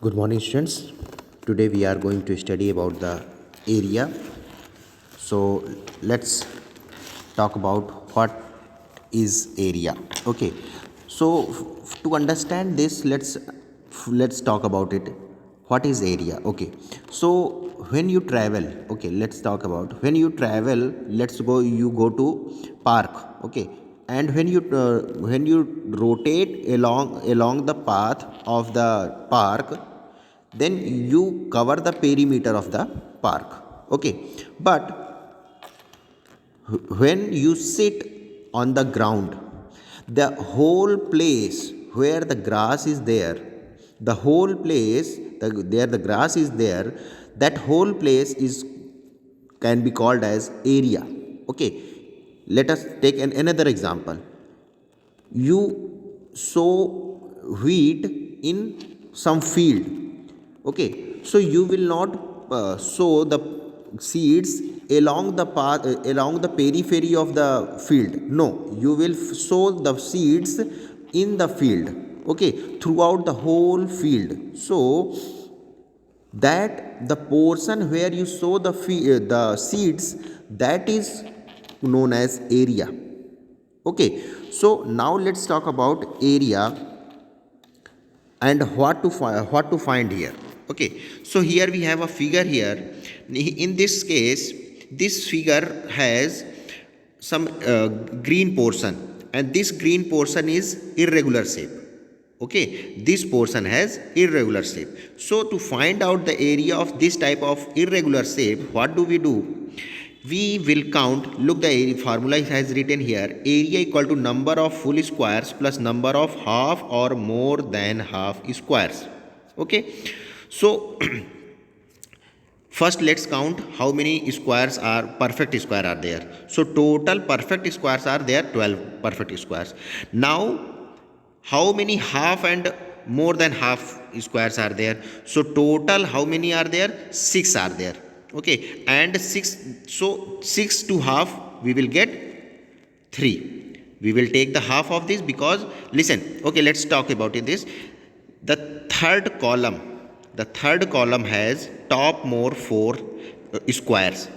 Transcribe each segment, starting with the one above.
Good morning, students. Today we are going to study about the area. So let's talk about what is area. Okay. So to understand this, let's talk about it. What is area? Okay. So when you travel, okay, let's talk about when you travel. Let's go. You go to park. Okay, and when you rotate along the path of the park, then you cover the perimeter of the park. Okay, but when you sit on the ground, the whole place where the grass is there, the whole place there the grass is there, that whole place is can be called as area. Okay, let us take another example. You sow wheat in some field. Okay, so you will not sow the seeds along the path, along the periphery of the field. No, you will sow the seeds in the field. Okay, throughout the whole field. So that the portion where you sow the seeds, that is known as area. Okay, so now let's talk about area and what to find here. Okay, so here we have a figure here. In this case, this figure has some green portion, and this green portion is irregular shape. Okay, this portion has irregular shape. So to find out the area of this type of irregular shape, what do? We will count. Look, the area formula has written here: area equal to number of full squares plus number of half or more than half squares. Okay, so first let's count how many squares are perfect square are there. So total perfect squares are there 12 perfect squares. Now how many half and more than half squares are there? So total how many are there? 6 are there. Okay, and 6, so 6 to half we will get 3. We will take the half of this because, listen, okay, let's talk about it. This, the third column has top more 4 squares.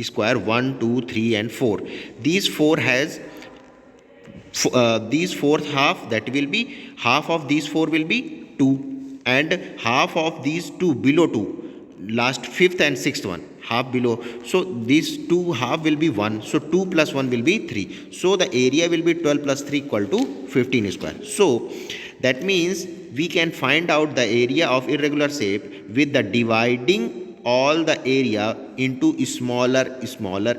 Square 1, 2, 3 and 4. These 4 has these fourth half, that will be half of these 4 will be 2, and half of these 2 below 2, last fifth and sixth one half below. So these 2 half will be 1. So 2 plus 1 will be 3. So the area will be 12 plus 3 equal to 15 square. So that means we can find out the area of irregular shape with the dividing all the area into smaller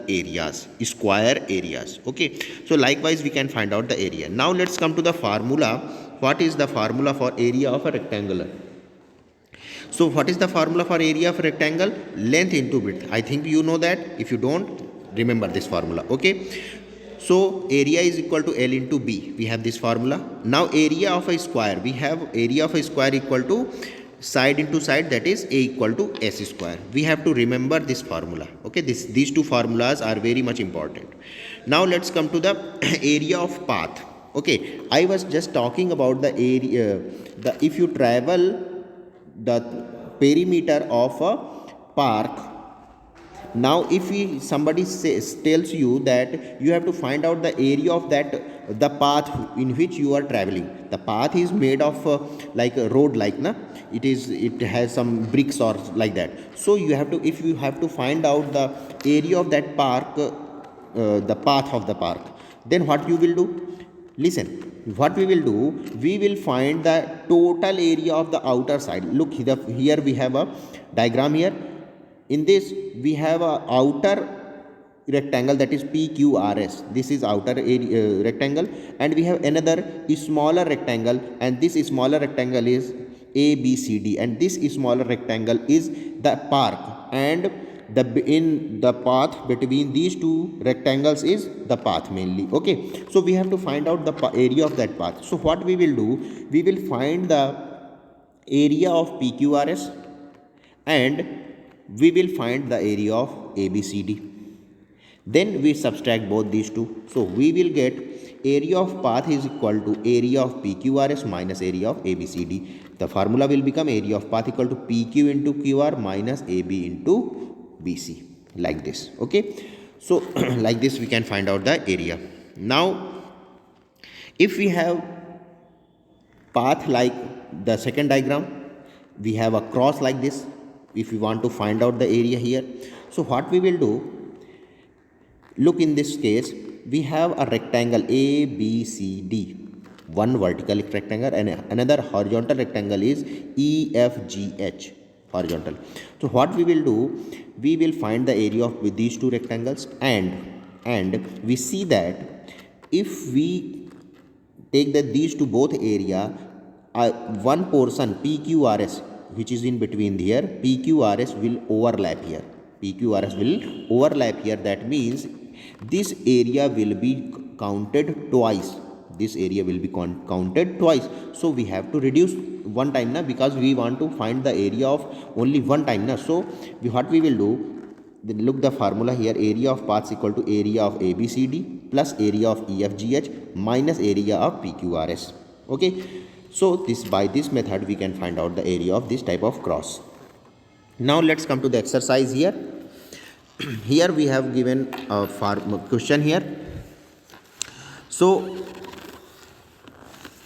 areas, square areas. Okay, so likewise we can find out the area. Now let's come to the formula. What is the formula for area of a rectangular? So what is the formula for area of rectangle? Length into width. I think you know that. If you don't, remember this formula. Okay, so area is equal to L into B. We have this formula. Now area of a square, we have area of a square equal to side into side, that is A equal to S square. We have to remember this formula. Okay, these two formulas are very much important. Now let's come to the area of path. Okay, I was just talking about the area. If you travel the perimeter of a park. Now if somebody tells you that you have to find out the area of the path in which you are traveling. The path is made of like a road, like na, it has some bricks or like that. So you have to, if you have to find out the area of that park, the path of the park, then what you will do? Listen, what we will do, we will find the total area of the outer side. Look, here we have a diagram here. In this we have a outer rectangle, that is PQRS. This is outer area, rectangle, and we have another smaller rectangle, and this smaller rectangle is ABCD, and this smaller rectangle is the park, and in the path between these two rectangles is the path mainly. Okay, so we have to find out the area of that path. So what we will do, we will find the area of PQRS and we will find the area of ABCD. Then we subtract both these two. So we will get area of path is equal to area of PQRS minus area of ABCD. The formula will become area of path equal to PQ into QR minus AB into BC, like this. Okay. So like this we can find out the area. Now if we have path like the second diagram, we have a cross like this. If we want to find out the area here, so what we will do, look, in this case we have a rectangle ABCD, one vertical rectangle and another horizontal rectangle is EFGH, horizontal. So what we will do, we will find the area of with these two rectangles, and we see that if we take that these two both area, one portion PQRS which is in between here, PQRS will overlap here. PQRS will overlap here. That means this area will be counted twice. This area will be counted twice. So we have to reduce one time now, because we want to find the area of only one time now. So what we will do, then look the formula here, area of paths equal to area of ABCD plus area of EFGH minus area of PQRS. Okay. So this, by this method we can find out the area of this type of cross. Now let's come to the exercise here. Here we have given a question here. So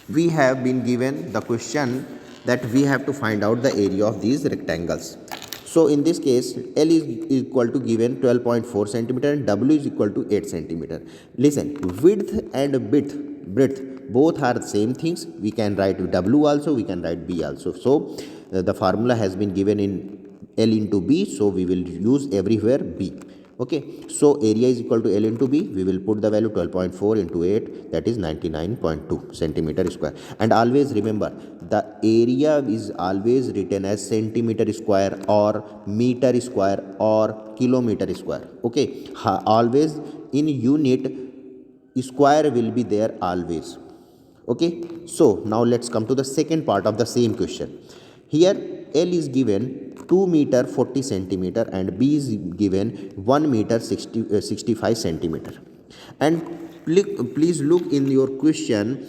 we have been given the question that we have to find out the area of these rectangles. So in this case, L is equal to given 12.4 centimeter and W is equal to 8 centimeter. Listen, width and breadth both are the same things. We can write W also, we can write B also. So the formula has been given in L into B, so we will use everywhere B. Okay, so area is equal to L into B. We will put the value 12.4 into 8, that is 99.2 centimeter square. And always remember, the area is always written as centimeter square or meter square or kilometer square. Okay, always in unit square will be there always. Okay, so now let's come to the second part of the same question. Here L is given 2 meter 40 centimeter and B is given 1 meter 65 centimeter. And please look in your question,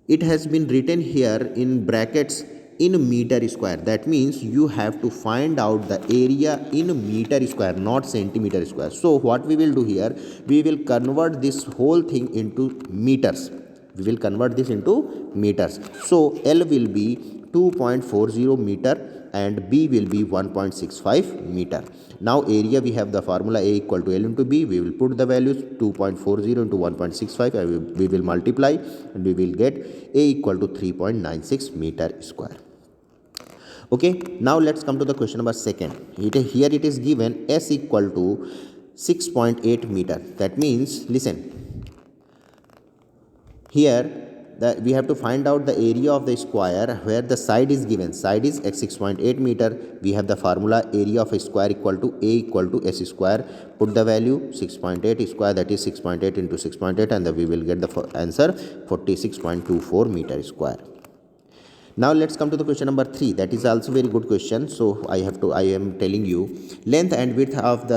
it has been written here in brackets in meter square. That means you have to find out the area in meter square, not centimeter square. So what we will do here, we will convert this whole thing into meters. We will convert this into meters. So L will be 2.40 meter and B will be 1.65 meter. Now area, we have the formula A equal to L into B. We will put the values 2.40 into 1.65 and we will multiply and we will get A equal to 3.96 meter square. Okay, now let's come to the question number second. Here it is given S equal to 6.8 meter. That means, listen, here we have to find out the area of the square where the side is given. Side is x 6.8 meter. We have the formula area of a square equal to A equal to S square. Put the value 6.8 square, that is 6.8 into 6.8, and we will get the answer 46.24 meter square. Now let's come to the question number 3. That is also very good question. So I am telling you, length and width of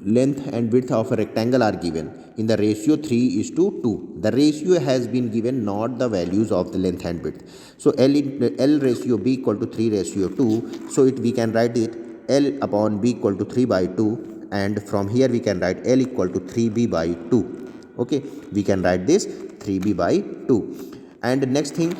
length and width of a rectangle are given in the ratio 3:2. The ratio has been given, not the values of the length and width. So L ratio B equal to 3:2. So we can write it L upon B equal to 3/2, and from here we can write L equal to 3B/2. Okay, we can write this 3B/2. And next thing,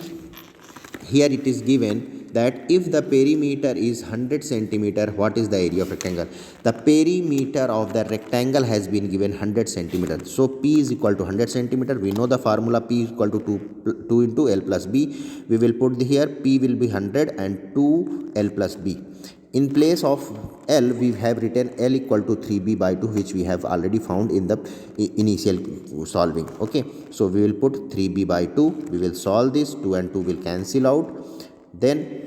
here it is given that if the perimeter is 100 centimeter, what is the area of rectangle? The perimeter of the rectangle has been given 100 centimeter. So P is equal to 100 centimeter. We know the formula P is equal to 2 into L plus B. We will put here P will be 100 and 2 L plus B. In place of L, we have written L equal to 3B/2, which we have already found in the initial solving. Okay, so we will put 3B/2. We will solve this. 2 and 2 will cancel out. Then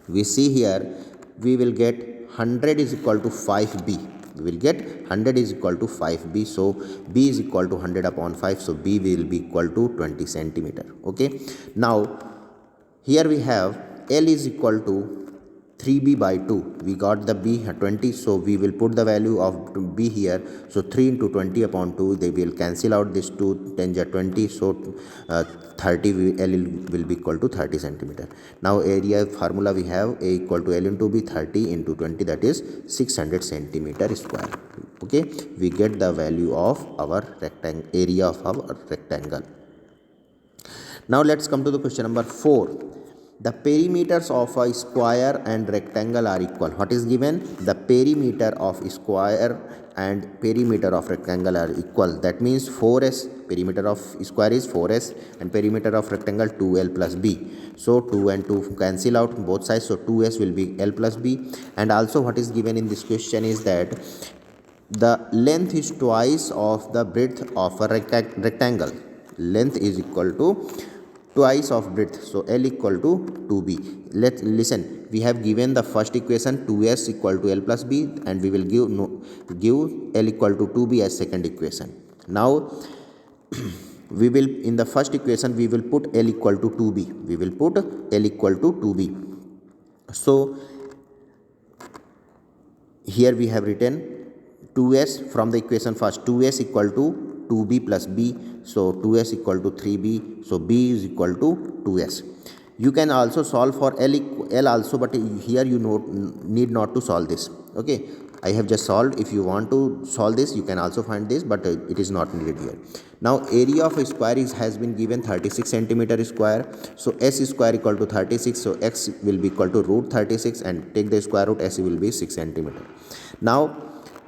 we see here, we will get 100 is equal to 5B. We will get 100 is equal to 5B. So B is equal to 100 upon 5. So B will be equal to 20 centimeter. Okay, now here we have L is equal to 3b by 2. We got the b 20, so we will put the value of b here. So 3 into 20 upon 2, they will cancel out this 2, 10 are 20, so 30 L will be equal to 30 centimeter. Now area formula we have A equal to L into B, 30 into 20, that is 600 centimeter square. Okay, we get the value of our area of our rectangle. Now let's come to the question number 4. The perimeters of a square and rectangle are equal. What is given? The perimeter of square and perimeter of rectangle are equal. That means 4s, perimeter of square is 4s and perimeter of rectangle 2l plus b. So 2 and 2 cancel out both sides, so 2s will be l plus b. And also what is given in this question is that the length is twice of the breadth of a rectangle. Length is equal to twice of breadth, so L equal to 2b. Let's listen, we have given the first equation 2s equal to L plus b, and we will give L equal to 2b as second equation. Now we will, in the first equation we will put L equal to 2b, we will put L equal to 2b. So here we have written 2s from the equation first, 2s equal to 2b plus b, so 2s equal to 3b, so b is equal to 2s. You can also solve for L also, but here you need not to solve this. Okay, I have just solved. If you want to solve this, you can also find this, but it is not needed here. Now area of a square has been given 36 centimeter square, so s square equal to 36, so x will be equal to root 36, and take the square root, s will be 6 centimeter. Now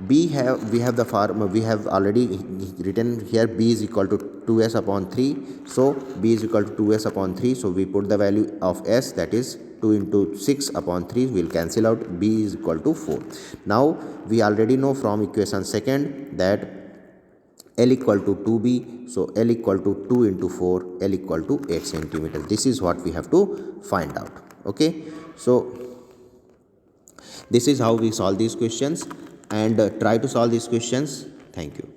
we have the formula, we have already written here b is equal to 2s upon 3, so b is equal to 2s upon 3, so we put the value of s, that is 2 into 6 upon 3 will cancel out, b is equal to 4. Now we already know from equation second that L equal to 2b, so L equal to 2 into 4, L equal to 8 centimeter. This is what we have to find out. Okay, so this is how we solve these questions, and try to solve these questions. Thank you.